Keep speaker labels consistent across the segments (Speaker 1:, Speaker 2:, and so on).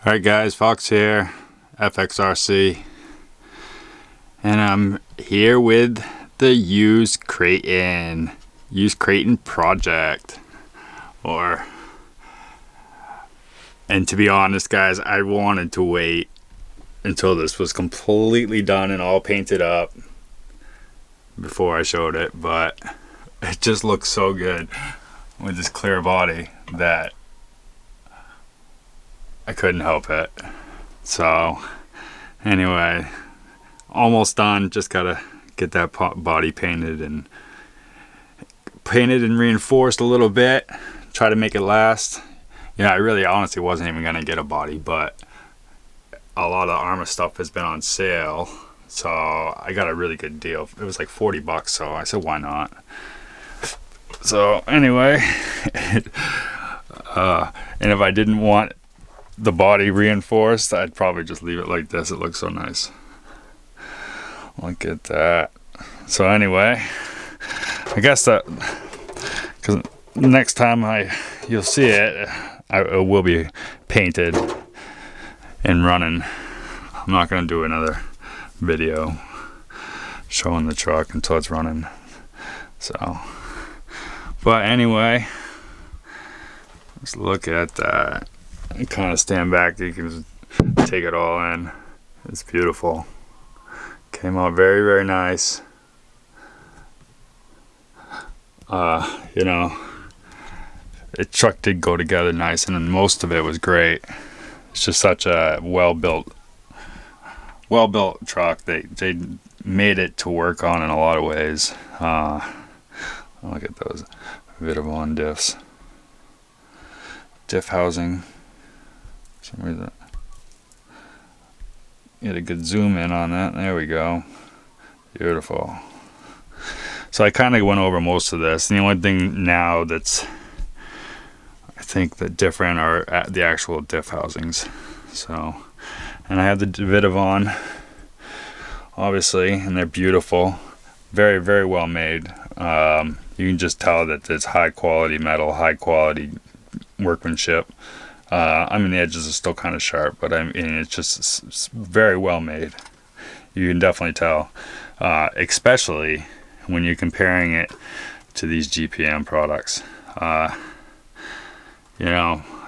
Speaker 1: Alright guys, Fox here, FXRC, and I'm here with the Use Kraton project. And to be honest guys, I wanted to wait until this was completely done and all painted up before I showed it, but it just looks so good with this clear body that I couldn't help it. So anyway, almost done. Just gotta get that body painted and reinforced a little bit, try to make it last. I really honestly wasn't even gonna get a body, but a lot of the Arma stuff has been on sale, so I got a really good deal. It was like 40 bucks, so I said why not. So anyway, and if I didn't want the body reinforced, I'd probably just leave it like this. It looks so nice. Look at that. So anyway, I guess that, because next time you'll see it, it will be painted and running. I'm not going to do another video showing the truck until it's running. So, but anyway, let's look at that. You kind of stand back, you can take it all in. It's beautiful. Came out very, very nice. The truck did go together nice, and then most of it was great. It's just such a well-built truck. They made it to work on in a lot of ways. Look at those VITAVON diffs. Diff housing. For some reason, get a good zoom in on that. There we go. Beautiful. So I kind of went over most of this. The only thing now that's I think that different are the actual diff housings. So, and I have the VITAVON, obviously, and they're beautiful, very, very well made. You can just tell that it's high quality metal, high quality workmanship. The edges are still kind of sharp, but it's just very well made. You can definitely tell, especially when you're comparing it to these GPM products. Yeah,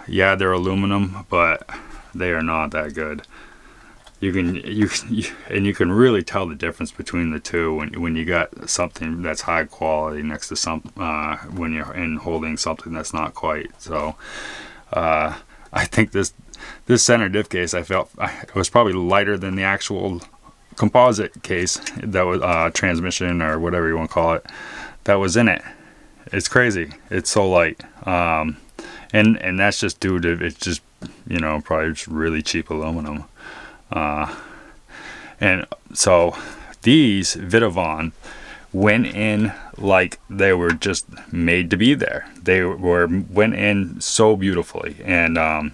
Speaker 1: they're aluminum, but they are not that good. You can really tell the difference between the two when you got something that's high quality next to when you're holding something that's not quite. So I think this center diff case, I felt it was probably lighter than the actual composite case that was transmission or whatever you want to call it that was in it. It's crazy. It's so light. And that's just due to it's just probably just really cheap aluminum. And so these VITAVON went in like they were just made to be there. They went in so beautifully, and I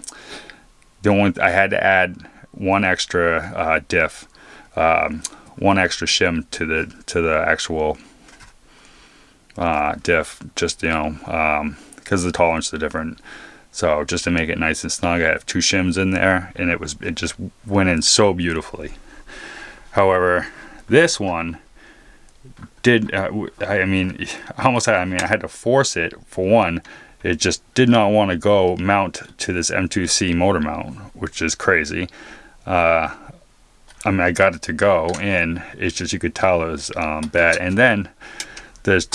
Speaker 1: had to add one extra diff, one extra shim to the actual diff, just because the tolerance is different. So just to make it nice and snug, I have 2 shims in there, and it just went in so beautifully. However, this one did, I had to force it. For one, it just did not want to go mount to this M2C motor mount, which is crazy. I got it to go, and it's just, you could tell it was bad. And then there's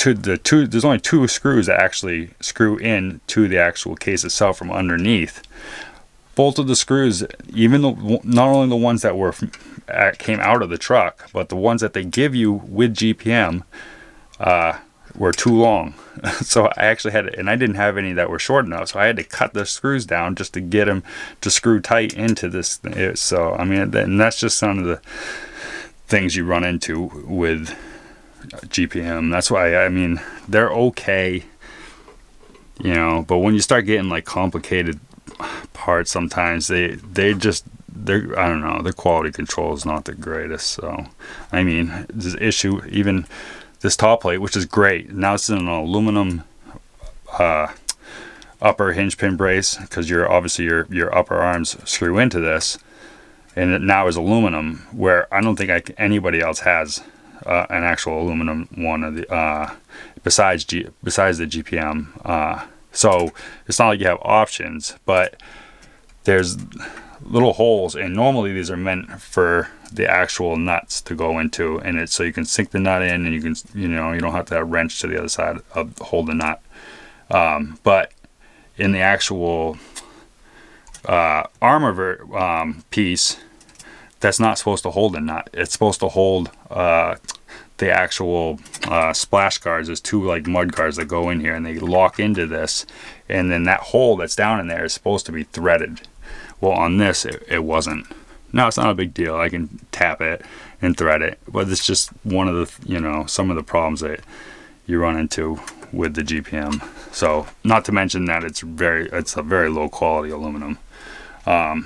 Speaker 1: only 2 screws that actually screw in to the actual case itself from underneath. Both of the screws, even not only the ones that came out of the truck, but the ones that they give you with GPM were too long. So I actually had, and I didn't have any that were short enough, so I had to cut the screws down just to get them to screw tight into this. So and that's just some of the things you run into with GPM. That's why they're okay, but when you start getting like complicated parts, sometimes they're I don't know, their quality control is not the greatest. So this issue, even this top plate, which is great, now it's in an aluminum upper hinge pin brace, because obviously your upper arms screw into this, and it now is aluminum, where I don't think anybody else has an actual aluminum one of the besides the GPM. So it's not like you have options, but there's little holes, and normally these are meant for the actual nuts to go into, and it's so you can sink the nut in, and you can, you don't have to have a wrench to the other side of hold the nut. But in the actual armor piece, that's not supposed to hold a nut. It's supposed to hold the actual splash guards. There's two like mud guards that go in here, and they lock into this, and then that hole that's down in there is supposed to be threaded. Well, on this it wasn't. Now, it's not a big deal. I can tap it and thread it, but it's just one of the some of the problems that you run into with the GPM. So, not to mention that it's a very low quality aluminum. I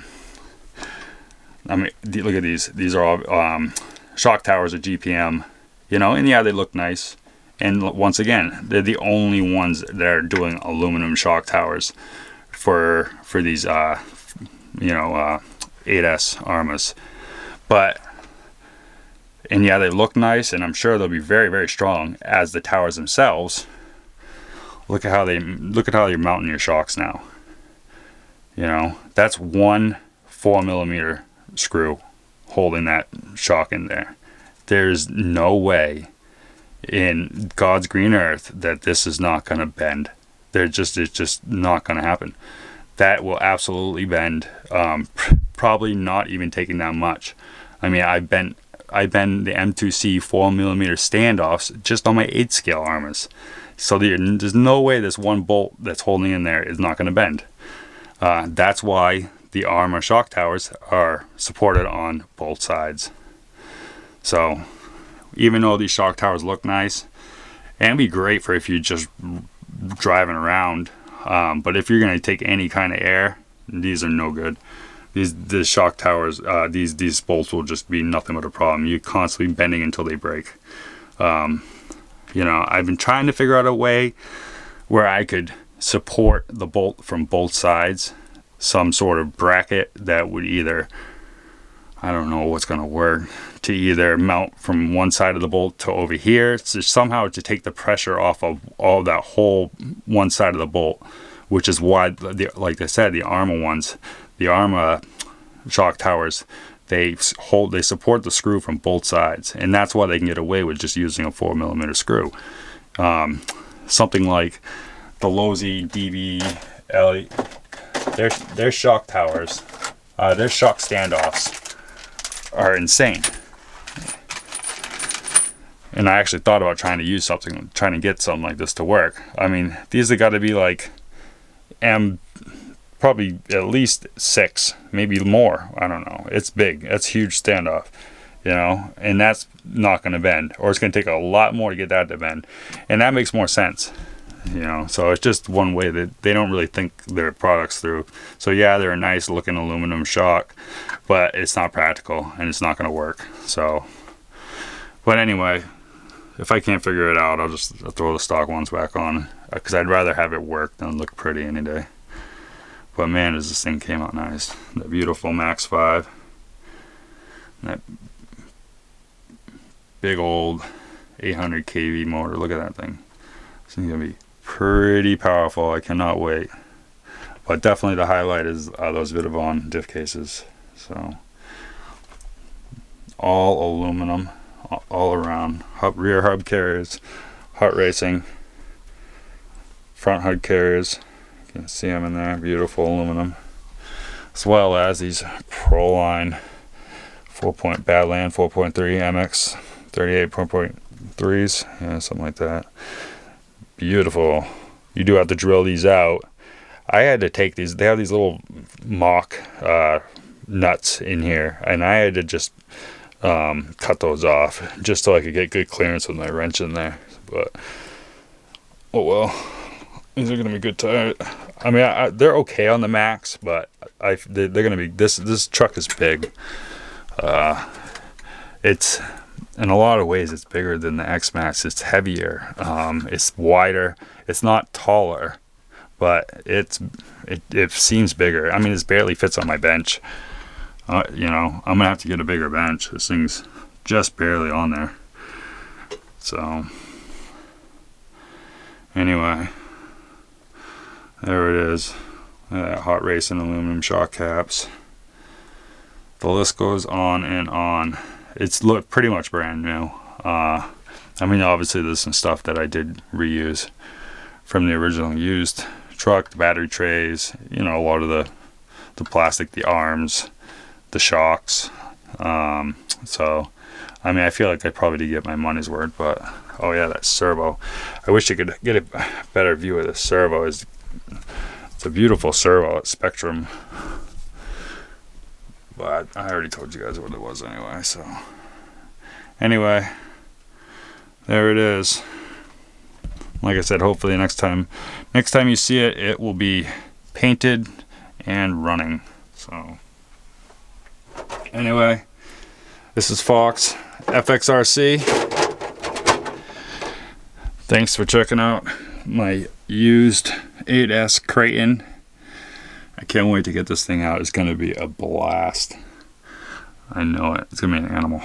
Speaker 1: mean, look at these. These are all shock towers of GPM. And yeah, they look nice. And once again, they're the only ones that are doing aluminum shock towers for these 8S Armas. And yeah, they look nice, and I'm sure they'll be very, very strong as the towers themselves. Look at how you're mounting your shocks now. That's one 4mm screw holding that shock in there. There's no way in God's green earth that this is not going to bend. It's just not going to happen. That will absolutely bend. Probably not even taking that much. I mean, I bend the M2C 4mm standoffs just on my 8 scale Armas. So there's no way this one bolt that's holding in there is not going to bend. That's why the Armor shock towers are supported on both sides. So even though these shock towers look nice and be great for if you're just driving around, but if you're going to take any kind of air, these are no good. The shock towers, these bolts will just be nothing but a problem. You're constantly bending until they break. I've been trying to figure out a way where I could support the bolt from both sides, some sort of bracket that would either, I don't know what's going to work, to either mount from one side of the bolt to over here, so somehow to take the pressure off of all that whole one side of the bolt, which is why, like I said, the Arma shock towers, they support the screw from both sides, and that's why they can get away with just using a 4mm screw. Something like the Lozi DB, their shock towers, their shock standoffs are insane. And I actually thought about trying to get something like this to work. I mean, these have got to be like probably at least 6, maybe more. I don't know. It's big. It's huge standoff, and that's not going to bend, or it's going to take a lot more to get that to bend, and that makes more sense. So it's just one way that they don't really think their products through. So yeah, they're a nice looking aluminum shock, but it's not practical and it's not going to work. So, but anyway, if I can't figure it out, I'll just throw the stock ones back on, because I'd rather have it work than look pretty any day. But man, does this thing came out nice. That beautiful Max 5. That big old 800 kV motor. Look at that thing. It's going to be pretty powerful. I cannot wait. But definitely the highlight is those VITAVON diff cases. So all aluminum, all around. Rear hub carriers, hot racing, front hub carriers. You can see them in there. Beautiful aluminum, as well as these proline Badland 4.3 MX 38.3s, yeah, something like that. Beautiful. You do have to drill these out. I had to take these. They have these little mock nuts in here, and I had to just cut those off just so I could get good clearance with my wrench in there. But oh well, these are gonna be good tires. I mean, they're okay on the Max, but they're gonna be. This truck is big. It's in a lot of ways it's bigger than the X Max. It's heavier. It's wider. It's not taller, but it seems bigger. I mean, it barely fits on my bench. You know, I'm gonna have to get a bigger bench. This thing's just barely on there. So anyway, there it is. Hot racing aluminum shock caps. The list goes on and on. It's pretty much brand new. I mean, obviously there's some stuff that I did reuse from the original used truck, the battery trays, you know, a lot of the plastic, the arms, the shocks. So I mean, I feel like I probably did get my money's worth, but oh yeah, that servo. I wish you could get a better view of the servo. It's a beautiful servo at Spectrum, but I already told you guys what it was anyway. So anyway, there it is. Like I said, hopefully next time you see it, it will be painted and running. So anyway, this is Fox FXRC. Thanks for checking out my used 8S Kraton. I can't wait to get this thing out. It's going to be a blast. I know it. It's going to be an animal.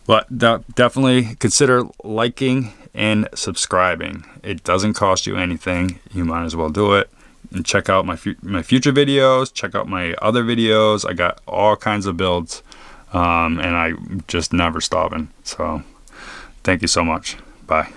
Speaker 1: But definitely consider liking and subscribing. It doesn't cost you anything. You might as well do it. And check out my future videos. Check out my other videos. I got all kinds of builds. And I'm just never stopping. So thank you so much. Bye.